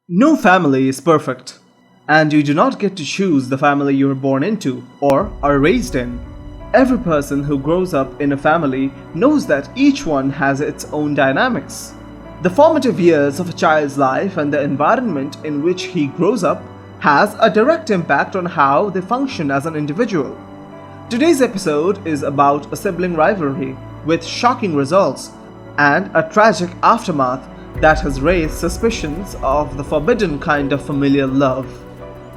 No family is perfect, and you do not get to choose the family you are born into or are raised in. Every person who grows up in a family knows that each one has its own dynamics. The formative years of a child's life and the environment in which he grows up has a direct impact on how they function as an individual. Today's episode is about a sibling rivalry with shocking results and a tragic aftermath that has raised suspicions of the forbidden kind of familial love.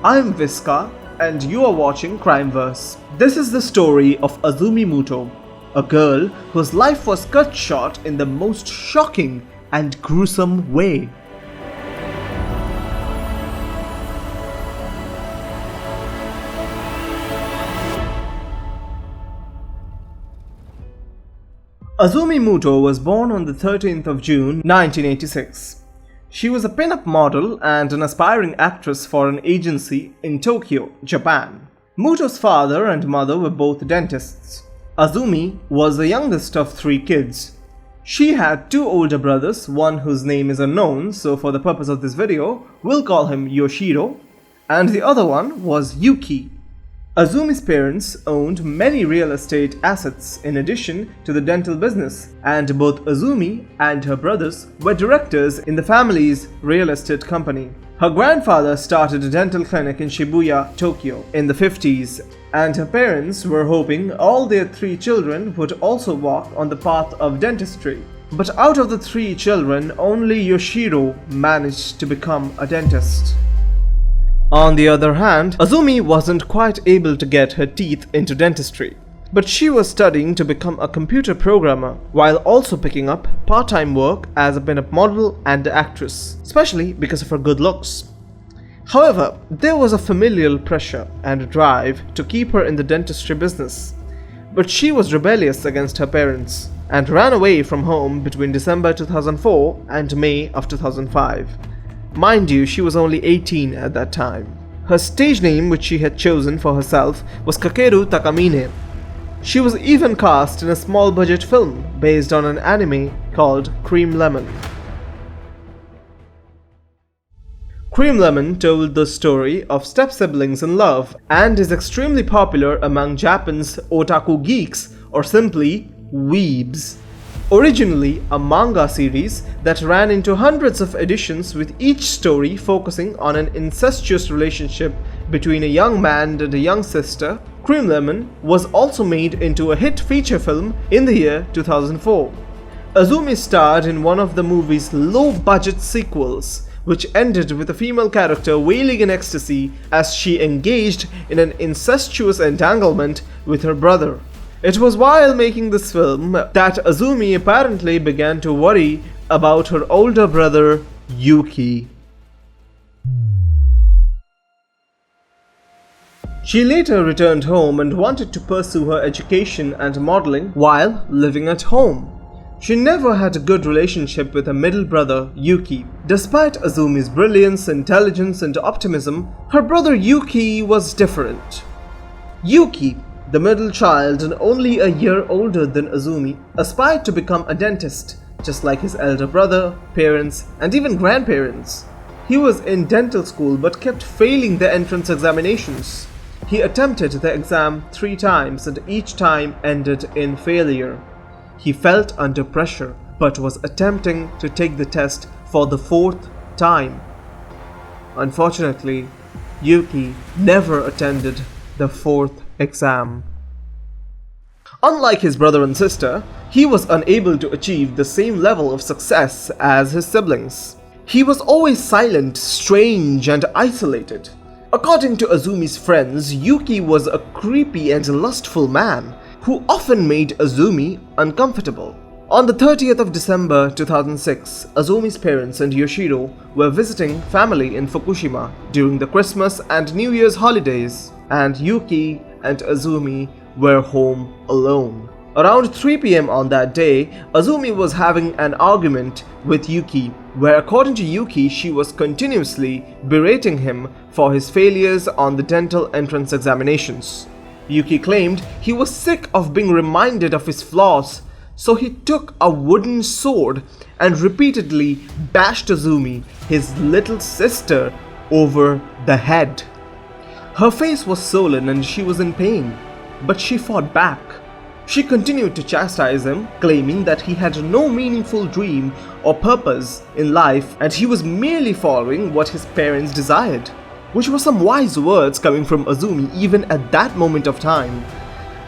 I'm Viska, and you are watching Crimeverse. This is the story of Azumi Muto, a girl whose life was cut short in the most shocking and gruesome way. Azumi Muto was born on the 13th of June 1986. She was a pin-up model and an aspiring actress for an agency in Tokyo, Japan. Muto's father and mother were both dentists. Azumi was the youngest of 3 kids. She had 2 older brothers, one whose name is unknown, so for the purpose of this video, we'll call him Yoshiro, and the other one was Yuki. Azumi's parents owned many real estate assets in addition to the dental business, and both Azumi and her brothers were directors in the family's real estate company. Her grandfather started a dental clinic in Shibuya, Tokyo in the 50s, and her parents were hoping all their 3 children would also walk on the path of dentistry. But out of the 3 children, only Yoshiro managed to become a dentist. On the other hand, Azumi wasn't quite able to get her teeth into dentistry, but she was studying to become a computer programmer while also picking up part-time work as a pin-up model and actress, especially because of her good looks. However, there was a familial pressure and drive to keep her in the dentistry business, but she was rebellious against her parents and ran away from home between December 2004 and May of 2005. Mind you, she was only 18 at that time. Her stage name, which she had chosen for herself, was KAKERU Takamine. She was even cast in a small budget film based on an anime called Cream Lemon. Cream Lemon told the story of step-siblings in love and is extremely popular among Japan's otaku geeks, or simply weebs. Originally a manga series that ran into hundreds of editions, with each story focusing on an incestuous relationship between a young man and a young sister, Cream Lemon was also made into a hit feature film in the year 2004. Azumi starred in one of the movie's low-budget sequels, which ended with a female character wailing in ecstasy as she engaged in an incestuous entanglement with her brother. It was while making this film that Azumi apparently began to worry about her older brother, Yuki. She later returned home and wanted to pursue her education and modeling while living at home. She never had a good relationship with her middle brother, Yuki. Despite Azumi's brilliance, intelligence, and optimism, her brother Yuki was different. Yuki, the middle child and only a year older than Azumi, aspired to become a dentist, just like his elder brother, parents, and even grandparents. He was in dental school but kept failing the entrance examinations. He attempted the exam 3 times and each time ended in failure. He felt under pressure but was attempting to take the test for the 4th time. Unfortunately, Yuki never attended the 4th exam. Unlike his brother and sister, he was unable to achieve the same level of success as his siblings. He was always silent, strange, and isolated. According to Azumi's friends, Yuki was a creepy and lustful man who often made Azumi uncomfortable. On the 30th of December 2006, Azumi's parents and Yoshiro were visiting family in Fukushima during the Christmas and New Year's holidays, and Yuki and Azumi were home alone. Around 3 p.m. on that day, Azumi was having an argument with Yuki, where according to Yuki, she was continuously berating him for his failures on the dental entrance examinations. Yuki claimed he was sick of being reminded of his flaws, So he took a wooden sword and repeatedly bashed Azumi, his little sister, over the head. Her face was swollen and she was in pain, but she fought back. She continued to chastise him, claiming that he had no meaningful dream or purpose in life and he was merely following what his parents desired. Which were some wise words coming from Azumi even at that moment of time.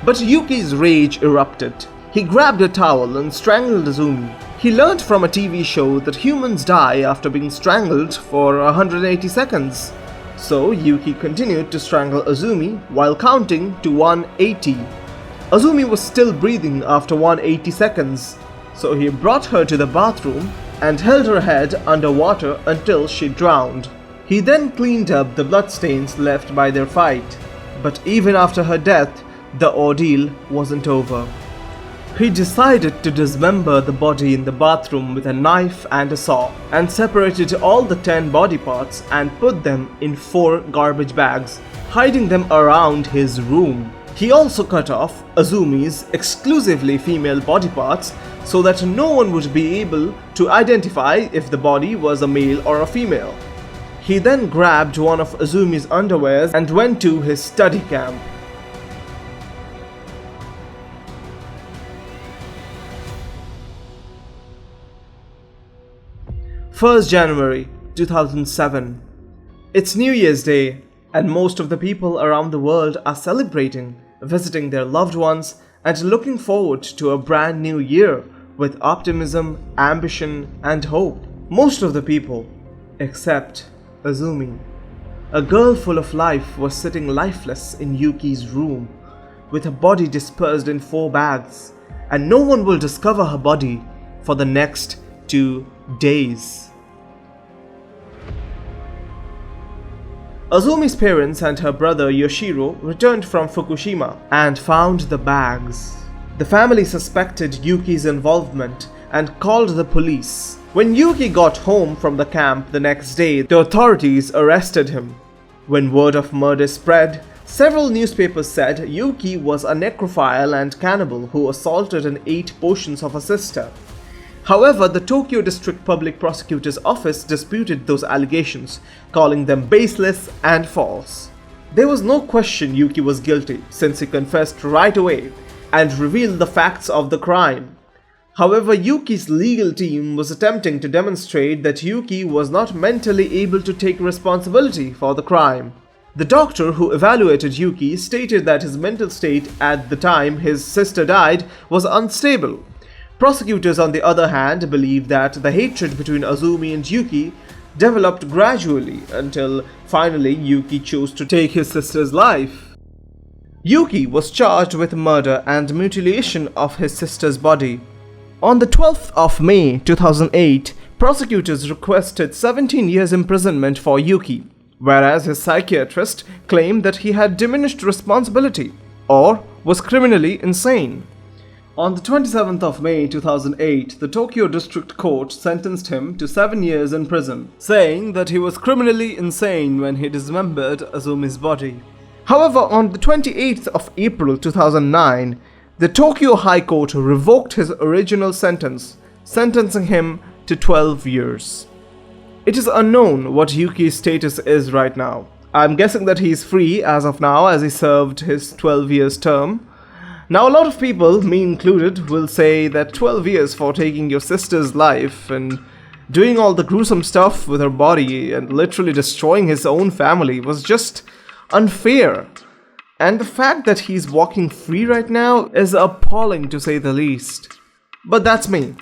But Yuki's rage erupted. He grabbed a towel and strangled Azumi. He learned from a TV show that humans die after being strangled for 180 seconds. So Yuki continued to strangle Azumi while counting to 180. Azumi was still breathing after 180 seconds, so he brought her to the bathroom and held her head under water until she drowned. He then cleaned up the bloodstains left by their fight, but even after her death, the ordeal wasn't over. He decided to dismember the body in the bathroom with a knife and a saw, and separated all the 10 body parts and put them in 4 garbage bags, hiding them around his room. He also cut off Azumi's exclusively female body parts so that no one would be able to identify if the body was a male or a female. He then grabbed one of Azumi's underwears and went to his study camp. January 1st, 2007. It's New Year's Day, and most of the people around the world are celebrating, visiting their loved ones, and looking forward to a brand new year with optimism, ambition, and hope. Most of the people, except Azumi. A girl full of life was sitting lifeless in Yuki's room, with her body dispersed in 4 bags, and no one will discover her body for the next 2 days. Azumi's parents and her brother Yoshiro returned from Fukushima and found the bags. The family suspected Yuki's involvement and called the police. When Yuki got home from the camp the next day, the authorities arrested him. When word of murder spread, several newspapers said Yuki was a necrophile and cannibal who assaulted and ate portions of her sister. However, the Tokyo District Public Prosecutor's Office disputed those allegations, calling them baseless and false. There was no question Yuki was guilty, since he confessed right away and revealed the facts of the crime. However, Yuki's legal team was attempting to demonstrate that Yuki was not mentally able to take responsibility for the crime. The doctor who evaluated Yuki stated that his mental state at the time his sister died was unstable. Prosecutors, on the other hand, believe that the hatred between Azumi and Yuki developed gradually until finally Yuki chose to take his sister's life. Yuki was charged with murder and mutilation of his sister's body. On the 12th of May 2008, prosecutors requested 17 years imprisonment for Yuki, whereas his psychiatrist claimed that he had diminished responsibility or was criminally insane. On the 27th of May 2008, the Tokyo District Court sentenced him to 7 years in prison, saying that he was criminally insane when he dismembered Azumi's body. However, on the 28th of April 2009, the Tokyo High Court revoked his original sentence, sentencing him to 12 years. It is unknown what Yuki's status is right now. I'm guessing that he is free as of now, as he served his 12 years term. Now, a lot of people, me included, will say that 12 years for taking your sister's life and doing all the gruesome stuff with her body and literally destroying his own family was just unfair. And the fact that he's walking free right now is appalling, to say the least. But that's me.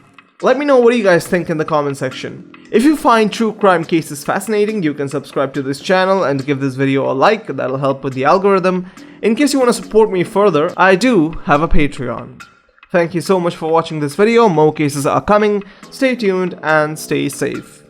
Let me know what you guys think in the comment section. If you find true crime cases fascinating, you can subscribe to this channel and give this video a like. That'll help with the algorithm. In case you want to support me further, I do have a Patreon. Thank you so much for watching this video. More cases are coming. Stay tuned and stay safe.